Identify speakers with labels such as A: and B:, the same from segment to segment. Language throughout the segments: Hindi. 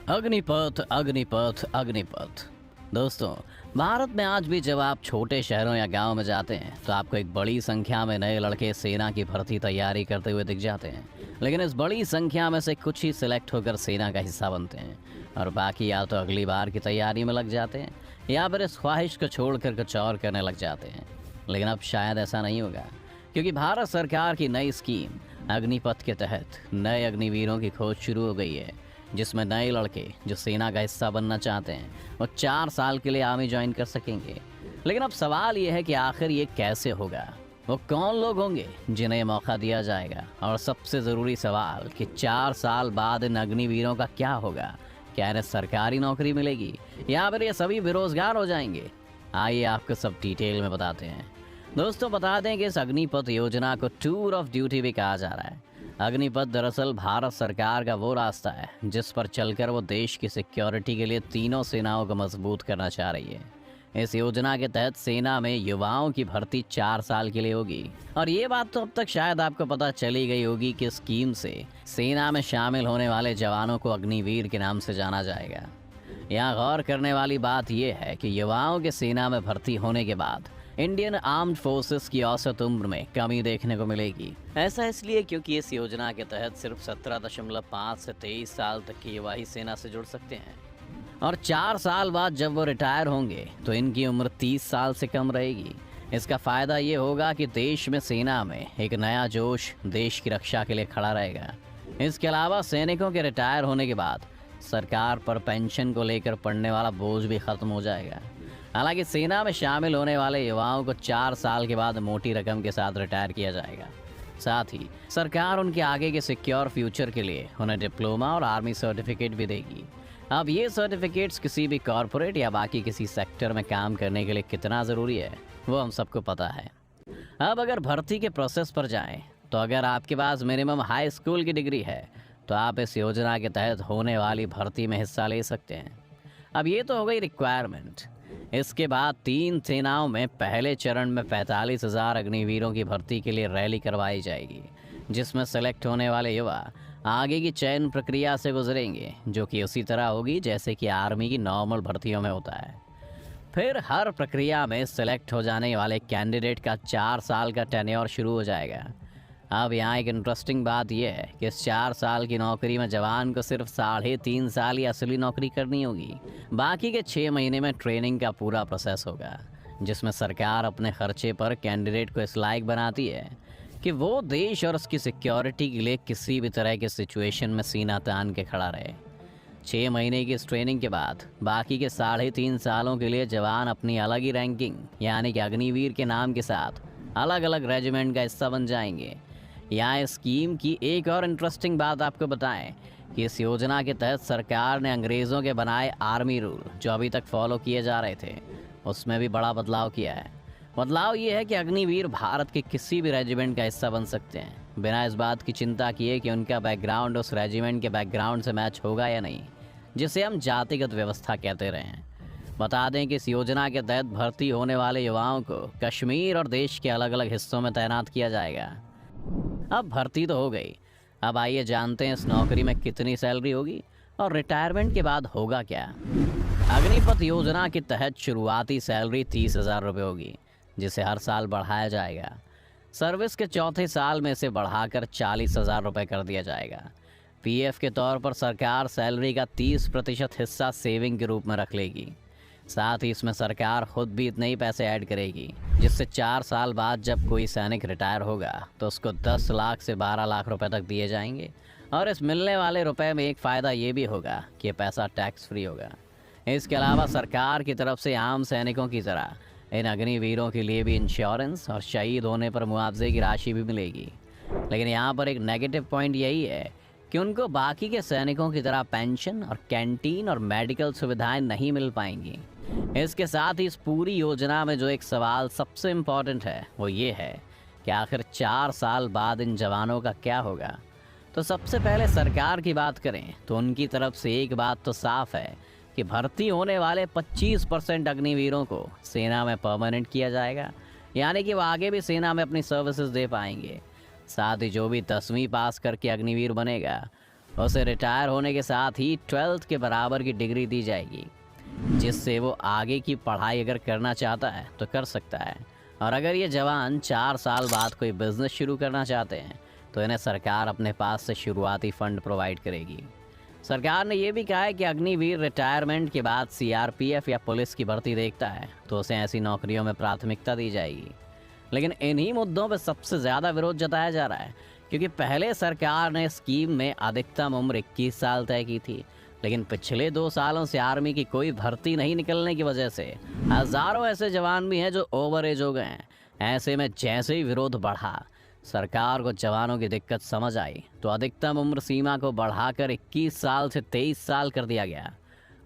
A: अग्निपथ अग्निपथ अग्निपथ। दोस्तों, भारत में आज भी जब आप छोटे शहरों या गांव में जाते हैं तो आपको एक बड़ी संख्या में नए लड़के सेना की भर्ती तैयारी करते हुए दिख जाते हैं। लेकिन इस बड़ी संख्या में से कुछ ही सिलेक्ट होकर सेना का हिस्सा बनते हैं और बाकी या तो अगली बार की तैयारी में लग जाते हैं या फिर इस ख्वाहिश को छोड़कर कुछ और करने लग जाते हैं। लेकिन अब शायद ऐसा नहीं होगा, क्योंकि भारत सरकार की नई स्कीम अग्निपथ के तहत नए अग्निवीरों की खोज शुरू हो गई है, जिसमें नए लड़के जो सेना का हिस्सा बनना चाहते हैं वो 4 साल के लिए आर्मी ज्वाइन कर सकेंगे। लेकिन अब सवाल ये है कि आखिर ये कैसे होगा, वो कौन लोग होंगे जिन्हें मौका दिया जाएगा, और सबसे ज़रूरी सवाल कि 4 साल बाद इन अग्निवीरों का क्या होगा। क्या इन्हें सरकारी नौकरी मिलेगी या फिर ये सभी बेरोजगार हो जाएंगे? आइए आपको सब डिटेल में बताते हैं। दोस्तों, बता दें कि इस अग्निपथ योजना को टूर ऑफ ड्यूटी भी कहा जा रहा है। अग्निपथ दरअसल भारत सरकार का वो रास्ता है जिस पर चलकर वो देश की सिक्योरिटी के लिए तीनों सेनाओं को मजबूत करना चाह रही है। इस योजना के तहत सेना में युवाओं की भर्ती 4 साल के लिए होगी। और ये बात तो अब तक शायद आपको पता चली गई होगी कि स्कीम से सेना में शामिल होने वाले जवानों को अग्निवीर के नाम से जाना जाएगा। यहाँ गौर करने वाली बात यह है कि युवाओं के सेना में भर्ती होने के बाद इंडियन आर्म्ड फोर्सेस की औसत उम्र में कमी देखने को मिलेगी। ऐसा इसलिए क्योंकि इस योजना के तहत सिर्फ 17.5 से 23 साल तक के युवा ही सेना से जुड़ सकते हैं, और 4 साल बाद जब वो रिटायर होंगे तो इनकी उम्र 30 साल से कम रहेगी। इसका फ़ायदा ये होगा कि देश में सेना में एक नया जोश देश की रक्षा के लिए खड़ा रहेगा। इसके अलावा सैनिकों के रिटायर होने के बाद सरकार पर पेंशन को लेकर पड़ने वाला बोझ भी खत्म हो जाएगा। हालांकि सेना में शामिल होने वाले युवाओं को 4 साल के बाद मोटी रकम के साथ रिटायर किया जाएगा। साथ ही सरकार उनके आगे के सिक्योर फ्यूचर के लिए उन्हें डिप्लोमा और आर्मी सर्टिफिकेट भी देगी। अब ये सर्टिफिकेट्स किसी भी कॉरपोरेट या बाकी किसी सेक्टर में काम करने के लिए कितना ज़रूरी है वो हम सबको पता है। अब अगर भर्ती के प्रोसेस पर जाएं तो अगर आपके पास मिनिमम हाई स्कूल की डिग्री है तो आप इस योजना के तहत होने वाली भर्ती में हिस्सा ले सकते हैं। अब ये तो हो गई रिक्वायरमेंट। इसके बाद 3 सेनाओं में पहले चरण में 45,000 अग्निवीरों की भर्ती के लिए रैली करवाई जाएगी, जिसमें सेलेक्ट होने वाले युवा आगे की चयन प्रक्रिया से गुजरेंगे, जो कि उसी तरह होगी जैसे कि आर्मी की नॉर्मल भर्तियों में होता है। फिर हर प्रक्रिया में सेलेक्ट हो जाने वाले कैंडिडेट का 4 साल का टेन्योर शुरू हो जाएगा। अब यहाँ एक इंटरेस्टिंग बात यह है कि इस 4 साल की नौकरी में जवान को सिर्फ 3.5 साल ही असली नौकरी करनी होगी। बाकी के 6 महीने में ट्रेनिंग का पूरा प्रोसेस होगा, जिसमें सरकार अपने खर्चे पर कैंडिडेट को इस लायक बनाती है कि वो देश और उसकी सिक्योरिटी के लिए किसी भी तरह के सिचुएशन में सीना तान के खड़ा रहे। 6 महीने की इस ट्रेनिंग के बाद बाकी के 3.5 सालों के लिए जवान अपनी अलग ही रैंकिंग यानी कि अग्निवीर के नाम के साथ अलग अलग रेजिमेंट का हिस्सा बन जाएंगे। यहाँ इस स्कीम की एक और इंटरेस्टिंग बात आपको बताएं कि इस योजना के तहत सरकार ने अंग्रेज़ों के बनाए आर्मी रूल जो अभी तक फॉलो किए जा रहे थे उसमें भी बड़ा बदलाव किया है। बदलाव ये है कि अग्निवीर भारत के किसी भी रेजिमेंट का हिस्सा बन सकते हैं, बिना इस बात की चिंता किए कि उनका बैकग्राउंड उस रेजिमेंट के बैकग्राउंड से मैच होगा या नहीं, जिसे हम जातिगत व्यवस्था कहते रहे हैं। बता दें कि इस योजना के तहत भर्ती होने वाले युवाओं को कश्मीर और देश के अलग अलग हिस्सों में तैनात किया जाएगा। अब भर्ती तो हो गई, अब आइए जानते हैं इस नौकरी में कितनी सैलरी होगी और रिटायरमेंट के बाद होगा क्या। अग्निपथ योजना के तहत शुरुआती सैलरी 30,000 रुपये होगी, जिसे हर साल बढ़ाया जाएगा। सर्विस के चौथे साल में इसे बढ़ाकर 40,000 रुपये कर दिया जाएगा। पीएफ के तौर पर सरकार सैलरी का 30% हिस्सा सेविंग के रूप में रख लेगी। साथ ही इसमें सरकार खुद भी इतने ही पैसे ऐड करेगी, जिससे 4 साल बाद जब कोई सैनिक रिटायर होगा तो उसको 10 लाख से 12 लाख रुपए तक दिए जाएंगे। और इस मिलने वाले रुपए में एक फ़ायदा ये भी होगा कि पैसा टैक्स फ्री होगा। इसके अलावा सरकार की तरफ से आम सैनिकों की तरह इन अग्निवीरों के लिए भी इंश्योरेंस और शहीद होने पर मुआवजे की राशि भी मिलेगी। लेकिन यहाँ पर एक नेगेटिव पॉइंट यही है कि उनको बाकी के सैनिकों की तरह पेंशन और कैंटीन और मेडिकल सुविधाएं नहीं मिल पाएंगी। इसके साथ ही इस पूरी योजना में जो एक सवाल सबसे इम्पॉर्टेंट है वो ये है कि आखिर 4 साल बाद इन जवानों का क्या होगा। तो सबसे पहले सरकार की बात करें तो उनकी तरफ से एक बात तो साफ है कि भर्ती होने वाले 25% अग्निवीरों को सेना में परमानेंट किया जाएगा, यानी कि वो आगे भी सेना में अपनी सर्विसेज दे पाएंगे। साथ ही जो भी 10वीं पास करके अग्निवीर बनेगा उसे रिटायर होने के साथ ही 12th के बराबर की डिग्री दी जाएगी, जिससे वो आगे की पढ़ाई अगर करना चाहता है तो कर सकता है। और अगर ये जवान 4 साल बाद कोई बिजनेस शुरू करना चाहते हैं तो इन्हें सरकार अपने पास से शुरुआती फंड प्रोवाइड करेगी। सरकार ने यह भी कहा है कि अग्निवीर रिटायरमेंट के बाद सीआरपीएफ या पुलिस की भर्ती देखता है तो उसे ऐसी नौकरियों में प्राथमिकता दी जाएगी। लेकिन इन्हीं मुद्दों पर सबसे ज़्यादा विरोध जताया जा रहा है, क्योंकि पहले सरकार ने स्कीम में अधिकतम उम्र 21 साल तय की थी, लेकिन पिछले 2 सालों से आर्मी की कोई भर्ती नहीं निकलने की वजह से हज़ारों ऐसे जवान भी हैं जो ओवर एज हो गए हैं। ऐसे में जैसे ही विरोध बढ़ा, सरकार को जवानों की दिक्कत समझ आई तो अधिकतम उम्र सीमा को बढ़ाकर 21 साल से 23 साल कर दिया गया।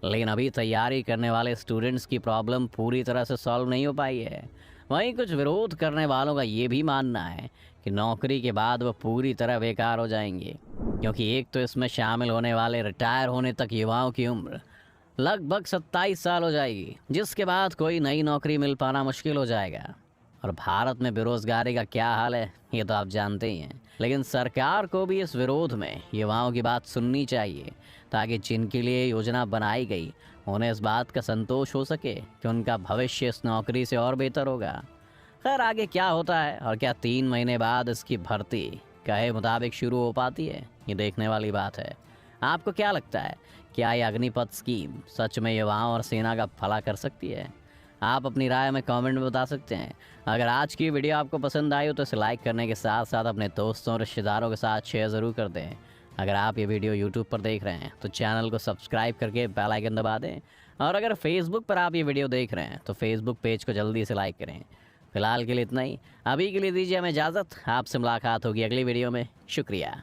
A: लेकिन अभी तैयारी करने वाले स्टूडेंट्स की प्रॉब्लम पूरी तरह से सॉल्व नहीं हो पाई है। वहीं कुछ विरोध करने वालों का ये भी मानना है कि नौकरी के बाद वह पूरी तरह बेकार हो जाएंगे, क्योंकि एक तो इसमें शामिल होने वाले रिटायर होने तक युवाओं की उम्र लगभग 27 साल हो जाएगी, जिसके बाद कोई नई नौकरी मिल पाना मुश्किल हो जाएगा। और भारत में बेरोजगारी का क्या हाल है ये तो आप जानते ही हैं। लेकिन सरकार को भी इस विरोध में युवाओं की बात सुननी चाहिए, ताकि जिनके लिए योजना बनाई गई उन्हें इस बात का संतोष हो सके कि उनका भविष्य इस नौकरी से और बेहतर होगा। खैर, आगे क्या होता है और क्या 3 महीने बाद इसकी भर्ती कहे मुताबिक शुरू हो पाती है, ये देखने वाली बात है। आपको क्या लगता है, क्या ये अग्निपथ स्कीम सच में युवाओं और सेना का भला कर सकती है? आप अपनी राय में कमेंट में बता सकते हैं। अगर आज की वीडियो आपको पसंद आई हो तो इसे लाइक करने के साथ साथ अपने दोस्तों और रिश्तेदारों के साथ शेयर ज़रूर कर दें। अगर आप ये वीडियो यूट्यूब पर देख रहे हैं तो चैनल को सब्सक्राइब करके बेल आइकन दबा दें। और अगर फेसबुक पर आप ये वीडियो देख रहे हैं तो फेसबुक पेज को जल्दी से लाइक करें। फिलहाल के लिए इतना ही। अभी के लिए दीजिए हमें इजाज़त। आपसे मुलाकात होगी अगली वीडियो में। शुक्रिया।